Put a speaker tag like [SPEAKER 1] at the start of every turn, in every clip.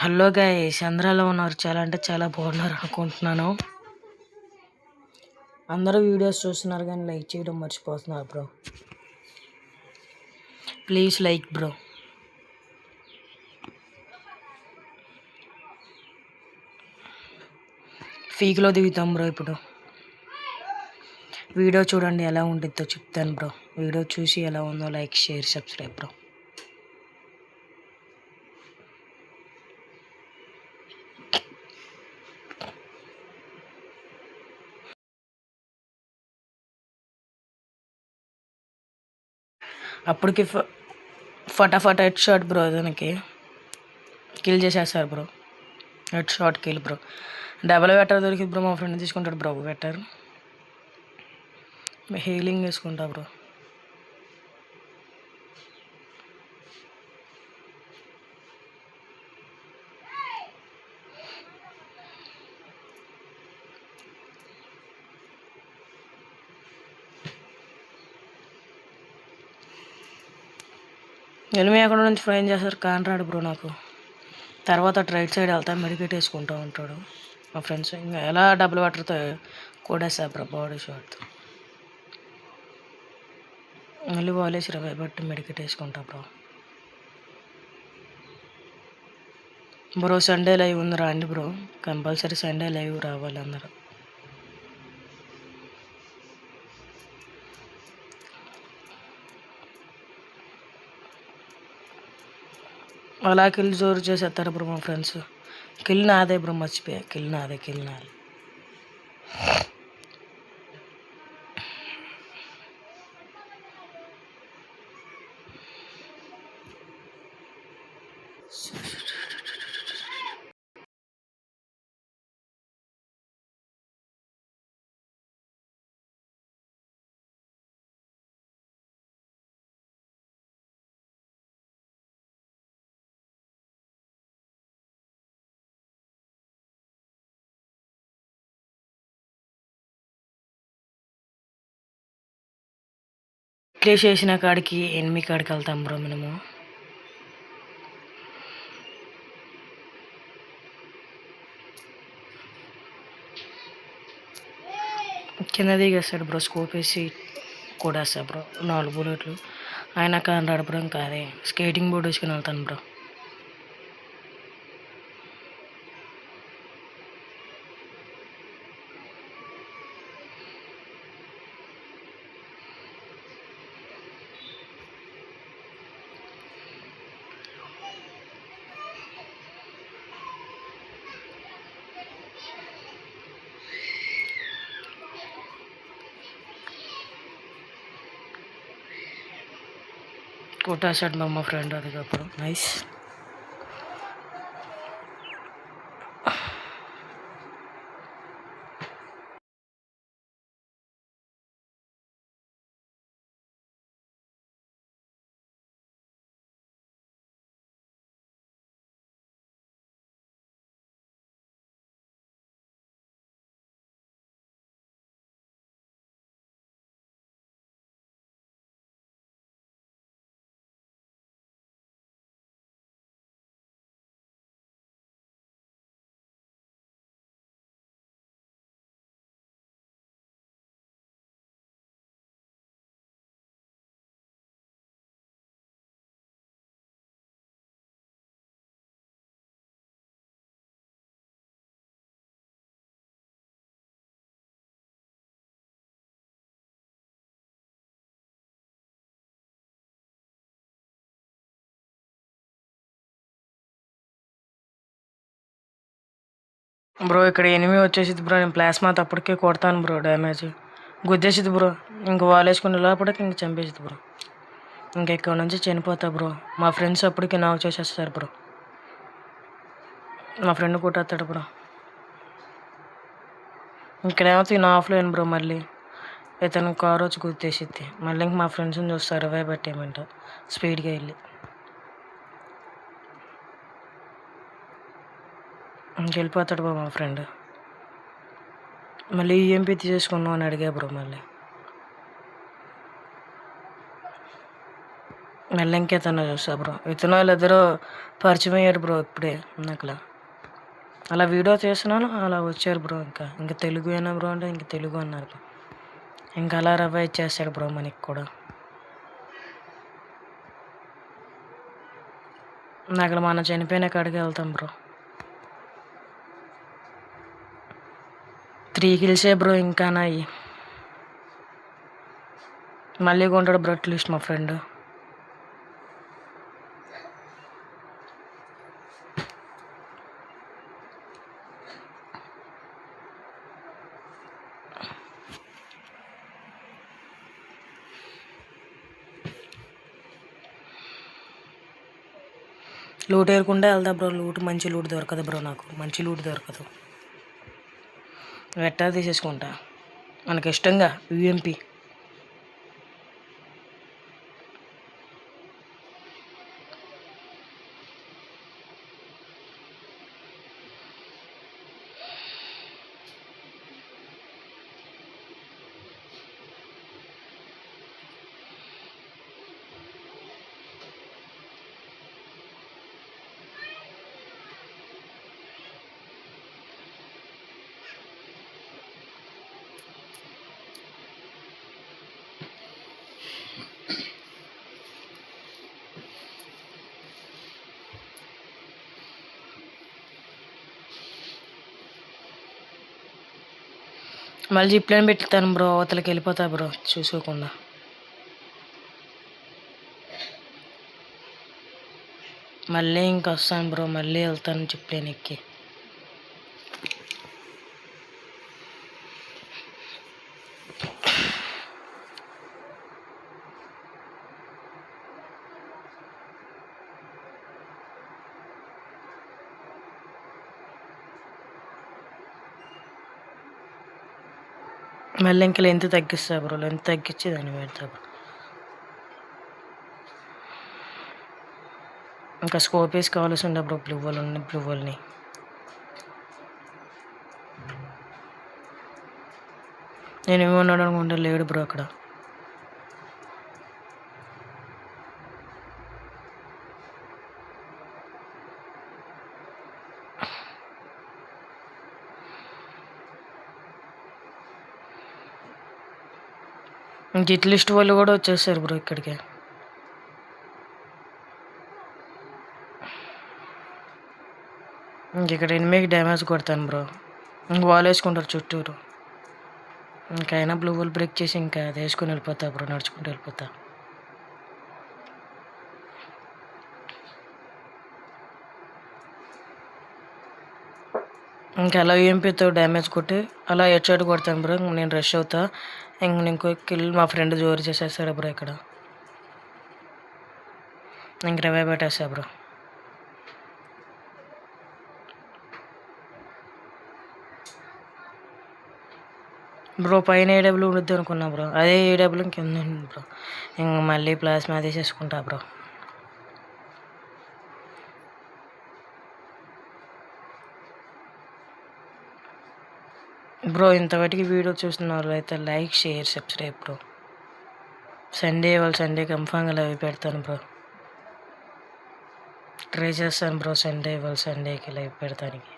[SPEAKER 1] Hello guys, అందరూ ఎలా ఉన్నారు? చాలా అంటే చాలా బాగున్నారు అనుకుంటున్నాను. అందరూ వీడియోస్ చూస్తున్నారు కానీ లైక్ చేయడం మర్చిపోతున్నారు బ్రో. Please like bro. ఫీక్లో దిగుతాం బ్రో. ఇప్పుడు వీడియో చూడండి ఎలా ఉంటుందో చెప్తాను బ్రో. వీడియో చూసి ఎలా ఉందో లైక్, షేర్, సబ్స్క్రైబ్ బ్రో. అప్పటికి ఫటాఫట్ హెడ్ షాట్ బ్రో. దానికి కిల్ చేసేస్తారు bro. Head shot kill bro. Double vector దొరికింది బ్రో. మా ఫ్రెండ్ తీసుకుంటాడు బ్రో వెటర్. హీలింగ్ వేసుకుంటా బ్రో. ఎనిమిది ఎక్కడ నుంచి ఫ్రైన్ చేస్తారు కాంట్రాడు బ్రో. నాకు తర్వాత రైట్ సైడ్ వెళ్తా మెడికేట్ వేసుకుంటూ ఉంటాడు మా ఫ్రెండ్స్. ఇంకా ఎలా డబుల్ వాటర్తో కొడేస్తా బ్రో బాడీ షాట్తో. మళ్ళీ వాలేసి బట్టి మెడికేట్ వేసుకుంటా బ్రో. బ్రో సండే లైవ్ ఉంది రండి బ్రో. కంపల్సరీ సండే లైవ్ రావాలి అందరూ. అలా కిల్ జోరు చేసేస్తారు బ్రో మా ఫ్రెండ్స్. కిల్ నాదే బ్రో, మర్చిపోయా. కిల్ నాదే. ప్లేస్ చేసిన కాడికి ఎనిమిది కాడికి వెళ్తాం బ్రో మనము. కింద దిగేస్తాడు బ్రో. స్కోప్ వేసి కొడేస్తా బ్రో 4 బుల్లెట్లు. ఆయన కానీ నడపడం కాదే, స్కేటింగ్ బోర్డు వేసుకుని వెళ్తాను బ్రో. కొట్టేసాడు మా ఫ్రెండ్ అదికప్పుడు. Nice bro. ఇక్కడ ఎనిమిది వచ్చేసింది బ్రో. నేను ప్లాస్మాతో అప్పటికే కొడతాను బ్రో. Damage గుద్దేసింది bro. ఇంక వాలేసుకుని లోపలికి ఇంక చంపేసింది బ్రో. ఇంక ఇక్కడ నుంచి చనిపోతా బ్రో. మా ఫ్రెండ్స్ అప్పటికే నాకు చేసేస్తారు బ్రో. మా ఫ్రెండ్ కొట్టేస్తాడు బ్రో. ఇక్కడేమో నా ఆఫ్లైన్ బ్రో. మళ్ళీ ఇతను కారు వచ్చి గుర్తేసిద్ది. మళ్ళీ ఇంక మా ఫ్రెండ్స్ని చూస్తారు రివైవ్ పెట్టేయమంట స్పీడ్గా వెళ్ళి. ఇంకెళ్ళిపోతాడు బ్రో మా ఫ్రెండ్. మళ్ళీ ఈఎంపీ తీసేసుకున్నావు అని అడిగా బ్రో. మళ్ళీ మళ్ళీ ఇంకేతన్నా చూస్తా బ్రో. ఇతను వాళ్ళిద్దరూ పరిచయం అయ్యారు బ్రో ఇప్పుడే ఇందాకలా. అలా వీడియో చేస్తున్నాను అలా వచ్చారు బ్రో. ఇంకా తెలుగు అయినా బ్రో అంటే ఇంక తెలుగు అన్నారు బ్రో. ఇంకా అలా రవ్వ ఇచ్చేస్తాడు బ్రో మనకి కూడా. అక్కడ మనం చనిపోయిన కాడికి వెళ్తాం బ్రో. 3 కిల్సే బ్రో ఇంకా నాయి. మళ్ళీ కొంటాడు బ్రో అట్లీస్ట్ మా ఫ్రెండ్. లూట్ ఏరుకుంటే వెళ్తా బ్రో. మంచి లూట్ దొరకదు బ్రో, నాకు మంచి లూట్ దొరకదు. వెట్టా తీసేసుకుంటా మనకి ఇష్టంగా యూఎంపీ. మళ్ళీ జిప్లైన్ పెట్టుతాను బ్రో, అవతలకి వెళ్ళిపోతా బ్రో చూసుకోకుండా. మళ్ళీ వస్తాను బ్రో, మళ్ళీ వెళ్తాను జిప్లైన్ ఎక్కి. మళ్ళీ ఇంకా లెంత్ తగ్గిస్తా బ్రో, లెంత్ తగ్గించి దాన్ని పెడతా బ్రో. ఇంకా స్కోప్ వేసి కావాల్సి ఉండే బ్రో, బ్లూ వాళ్ళని. నేను ఏమన్నాడు అనుకుంటే లేడు బ్రో అక్కడ. ఇంక ఇట్ లిస్ట్ వాళ్ళు కూడా వచ్చేసారు బ్రో ఇక్కడికి. ఇంక ఇక్కడ ఎనిమికి డ్యామేజ్ కొడతాను బ్రో. ఇంక వాళ్ళు వేసుకుంటారు చుట్టూరు. ఇంకైనా బ్లూ వాల్ బ్రేక్ చేసి ఇంకా అది వేసుకొని వెళ్ళిపోతా బ్రో, నడుచుకుంటూ వెళ్ళిపోతా. ఇంకా అలా యూఎంపీతో డ్యామేజ్ కొట్టి అలా హెడ్ షాట్ కొడతాను బ్రో. నేను రష్ అవుతా. ఇంకో కిల్ మా ఫ్రెండ్ జోరు చేసేస్తాడు బ్రో ఇక్కడ. ఇంక రవే పెట్టేస్తా బ్రో. బ్రో పైన ఏడబ్ల్యూ ఉండద్దు అనుకున్నా బ్రో, అదే ఏడబ్ల్యూ కింద ఉంది బ్రో. ఇంక మళ్ళీ ప్లాస్మా తీసేసుకుంటా బ్రో. బ్రో ఇంతవరకు వీడియో చూస్తున్న వాళ్ళు అయితే like, share, subscribe bro. Sunday కన్ఫామ్గా లైవ్ పెడతాను బ్రో. ట్రై చేస్తాను బ్రో సండేకి లైవ్ పెడతానికి.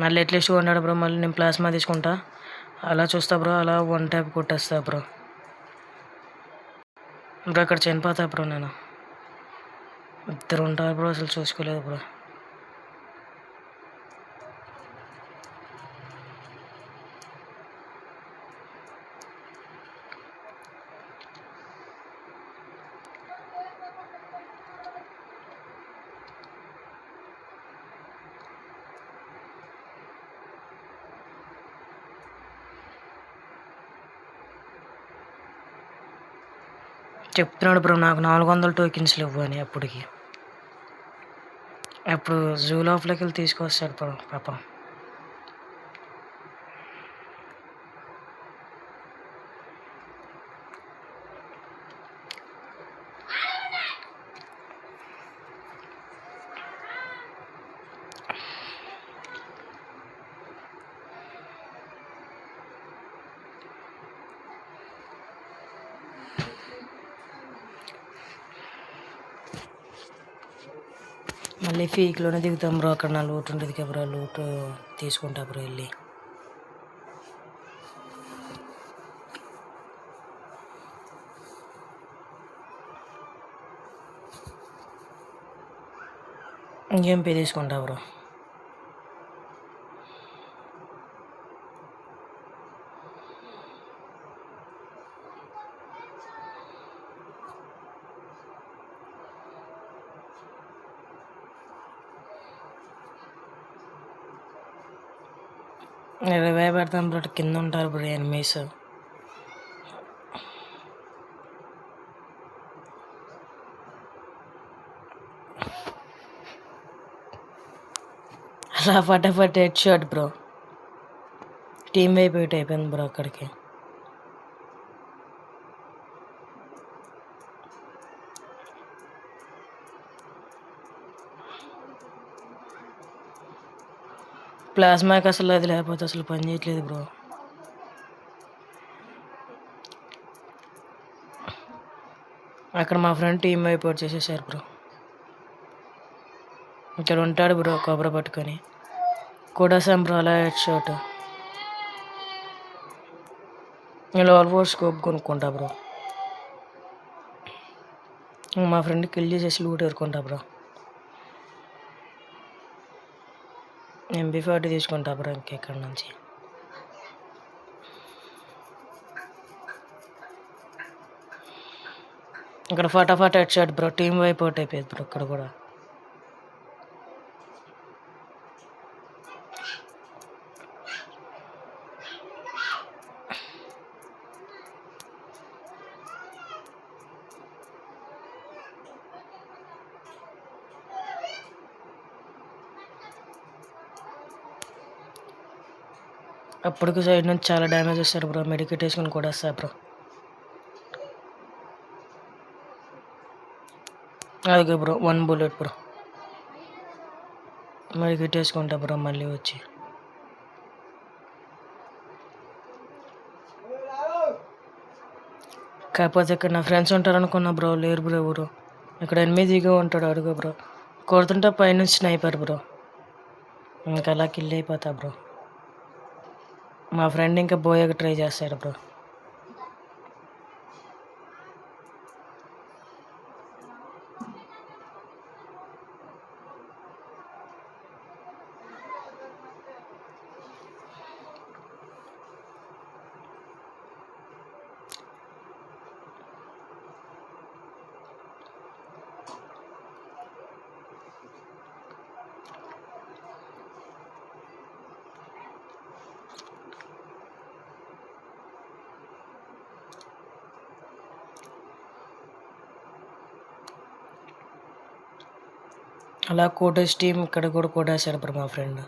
[SPEAKER 1] మళ్ళీ ఎట్లీస్ట్ కొన్నాడు బ్రో. మళ్ళీ నేను ప్లాస్మా తీసుకుంటా. అలా చూస్తా బ్రో, అలా 1 ట్యాప్ కొట్టేస్తా బ్రో. బ్రో ఇక్కడ చనిపోతా బ్రో నేను. ఇద్దరు ఉంటారు బ్రో, అసలు చూసుకోలేదు బ్రో. చెప్తున్నాడు బ్రో నాకు 400 టోకెన్స్లు ఇవ్వు అని. అప్పుడు జూ లోపలికి వెళ్ళి తీసుకొస్తాడు బ్రో పాపం. మళ్ళీ పీక్లోనే దిగుతాం బ్రో. అక్కడ నా లూట్ ఉంటుంది కదా బ్రో, లూట్ తీసుకుంటా బ్రో వెళ్ళి. ఎంపీ తీసుకుంటా బ్రో. రివైవ్ పెడతాం బ్రో. కింద ఉంటారు బ్రో ఎనిమీస్. అలా ఫటాఫట్ హెడ్ షాట్ బ్రో. టీమ్ వైపు అయిపోయింది బ్రో అక్కడికి. ప్లాస్మాకి అసలు అది లేకపోతే అసలు పని చేయట్లేదు బ్రో. అక్కడ మా ఫ్రెండ్ టీమ్ వైపు చేసేసారు బ్రో. ఇక్కడ ఉంటాడు బ్రో కొబ్బరి పట్టుకొని. కొడేసాం బ్రో అలా హెడ్ షాట్. నేను ఆల్మోస్ట్ స్కోప్ కొనుక్కుంటా బ్రో. మా ఫ్రెండ్ కిల్ చేసేసి లూట్ ఎదుర్కొంటా బ్రో. MP40 తీసుకుంటా బ్రో ఇంకెక్కడి నుంచి. ఇక్కడ ఫటాఫట్ హెడ్ షాట్ బ్రో. టీమ్ వైపు అవుట్ అయిపోయింది బ్రో ఇక్కడ కూడా. అప్పటికి సైడ్ నుంచి చాలా డ్యామేజ్ వస్తారు బ్రో. మెడికేట్ వేసుకుని కూడా వస్తారు బ్రో. అదిగో బ్రో 1 బుల్లెట్ బ్రో. మెడికేట్ వేసుకుంటా బ్రో మళ్ళీ వచ్చి. కాకపోతే ఇక్కడ నా ఫ్రెండ్స్ ఉంటారు అనుకున్నా బ్రో, లేరు బ్రో ఎవరు. ఇక్కడ 8గా ఉంటాడు అడుగు బ్రో. కొడుతుంటే పైనుంచి స్నైపర్ బ్రో. ఇంకా అలా కిల్ అయిపోతా బ్రో. మా ఫ్రెండ్ ఇంకా బోయకి ట్రై చేస్తాడు బ్రో. అలా కోటేజ్ టీం ఇక్కడ కూడా కొట్టేశాడు బ్రో మా ఫ్రెండ్.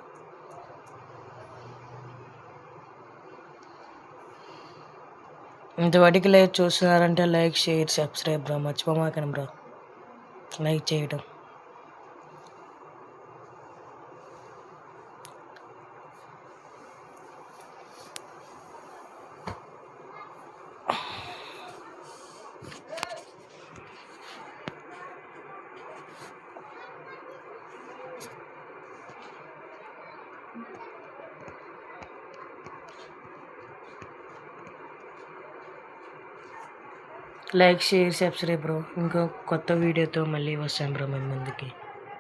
[SPEAKER 1] ఇంతవాటికి లైక్ చూస్తున్నారంటే లైక్ షేర్ సబ్స్క్రైబ్ బ్రో. మర్చిపోమాకండి బ్రో లైక్ చేయడం. Like share subscribe bro. ఇంకో కొత్త వీడియోతో మళ్ళీ వస్తాను బ్రో మీ ముందుకి.